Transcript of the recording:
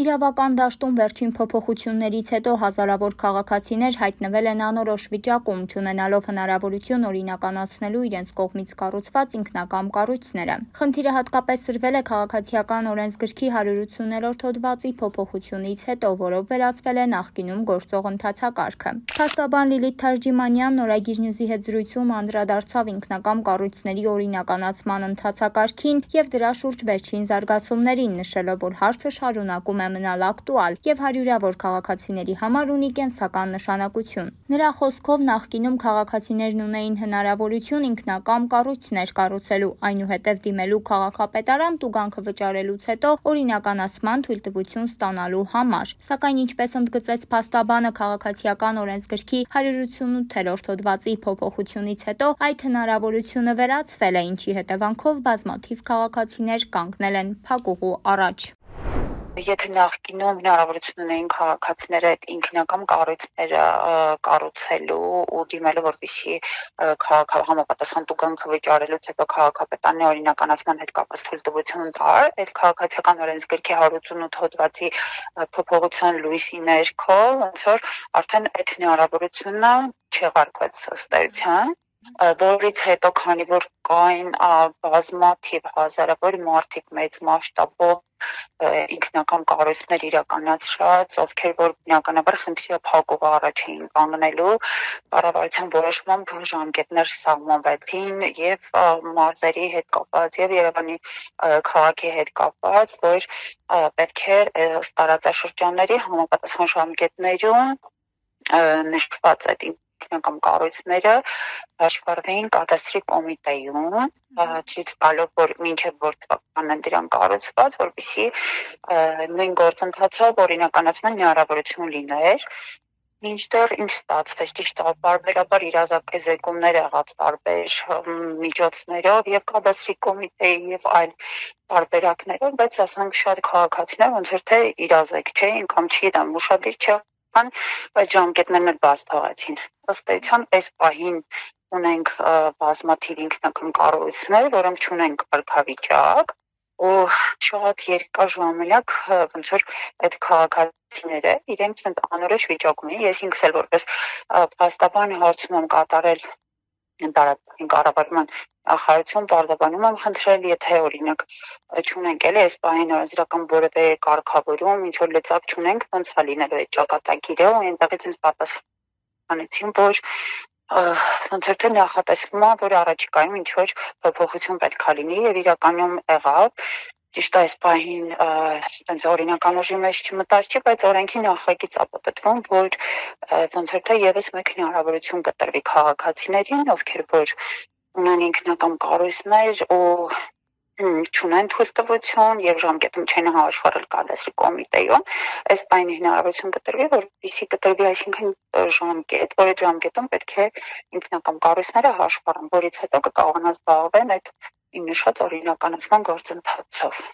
Իրավական դաշտում վերջին փոփոխություններից հետո հազարավոր քաղաքացիներ հայտնվել են անորոշ վիճակում, չունենալով հնարավորություն օրինականացնելու իրենց կողմից կառուցված ինքնակամ կառույցները։ Խնդիրը հատկապես սրվել է Քաղաքացիական օրենսգրքի 180-րդ հոդվածի փոփոխությունից հետո, որով վերացվել է նախկինում գործող ընթացակարգը։ Փաստաբան Լիլիթ Թաջիմանյան Նորագիր Նյուզի հետ զրույցում անդրադարձավ ինքնակամ կառույցների օրինականացման ընթացակարգին եւ դրա շուրջ վերջին զարգացումներին, նշելով, որ հարցը շարունակում է մնալ ակտուալ եւ հարյուրավոր քաղաքացիների համար ունի կենսական նշանակություն։ Նրա խոսքով նախկինում քաղաքացիներն ունեին հնարավորություն ինքնակամ կառույցներ կառուցելու, այնուհետև դիմելու քաղաքապետարան տուգանքը վճարելուց հետո օրինականացման թույլտվություն ստանալու համար։ Սակայն ինչպես ընդգծեց փաստաբանը, Քաղաքացիական օրենսգրքի 188-րդ հոդվածի փոփոխությունից հետո այդ հնարավորությունը վերացվել է, ինչի հետևանքով բազմաթիվ քաղաքացիներ կանգնել են փակուղու առաջ։ Եթե նախկինում հնարավորություն ունեին քաղաքացիները այդ ինքնակամ կառույցները կառուցելու ու դիմելու, որպեսզի համապատասխան տուգանքը վճարելուց հետո քաղաքապետարանի օրինականացման հետ կապված թույլտվություն տար, այդ քաղաքացիական օրենսգրքի 188 հոդվածի փոփոխության լույսի ներքո ոնց որ արդեն այդ հնարավորությունը չեղարկվեց ըստ էության, որից հետո քանի որ կային բազմաթիվ հազարավոր մարդիկ մեծ մասշտաբով ինքնակամ կառույցներ իրականացրած, ովքեր որ բնականաբար խնդրի փակուղ առաջ էին կանգնելու, կառավարության որոշմամբ ժամկետներ սահմանվեցին եւ մարզերի հետ կապված եւ Երևանի քաղաքի հետ կապված, որ պետք է ըստ տարածաշրջանների համապատասխան ժամկետներում նշված այդ ինքնակամ կառույցները հաշվառվեին կադաստրի կոմիտեում, ցույց տալով, որ մինչև որ թվականն են դրան կառուցված, որպեսզի նույն գործընթացով օրինականացման հնարավորություն լիներ։ Մինչդեռ ինչ ստացվեց, ճիշտ է, բարբերաբար իրազեկումներ եղավ տարբեր միջոցներով եւ կադաստրի կոմիտեի եւ այլ տարբերակներով, բայց ասենք շատ քաղաքացիներ ոնց որ թե իրազեկ չէին կամ չգիտեմ, ուշադիր չեղան, բայց ժամկետներն էլ բաց թողեցին։ Ըստ էության այս պահին ունենք բազմաթիվ ինքնակամ կառույցներ, որոնք չունեն կարգավիճակ ու շատ երկար ժամանակ ոնց որ այդ քաղաքացիները իրենց անորոշ վիճակում են։ Ես ինքս էլ որպես փաստաբան հարցում եմ կատարել տարածքային կառավարման նախարարություն Պարդաբանում եմ խնդրել, եթե օրինակ չունենք էլի այս պահին օրենսդրական որևէ կարգավորում, ինչ որ լծակ չունենք, ոնց է լինելու այդ ճակատագիրը, ու այնտեղից ինձ պատասխանեցին, որ ոնց որ թե նախատեսվում է, որ առաջիկայում ինչ որ փոփոխություն պետք է լինի եւ իրականում եղավ։ Ճիշտ է, այս պահին այդպես օրինական ուժի մեջ չմտած չի, բայց օրենքի նախագիծ ապատտվում, որ ոնց որ թե եւս մեկ հնարավորություն կտրվի քաղաքացիներին, ովքեր որ ունեն ինքնակամ կառույցներ ու չունեն թույլտվություն եւ ժամկետում չեն հաշվառել կադաստրի կոմիտեում, այս պահին հնարավորություն կտրվի, որպեսզի կտրվի, այսինքն ժամկետ, որ այդ ժամկետում պետք է ինքնակամ կառույցները հաշվառեն, որից հետո կկարողանան զբաղվել այդ նշած օրինականացման գործընթացով։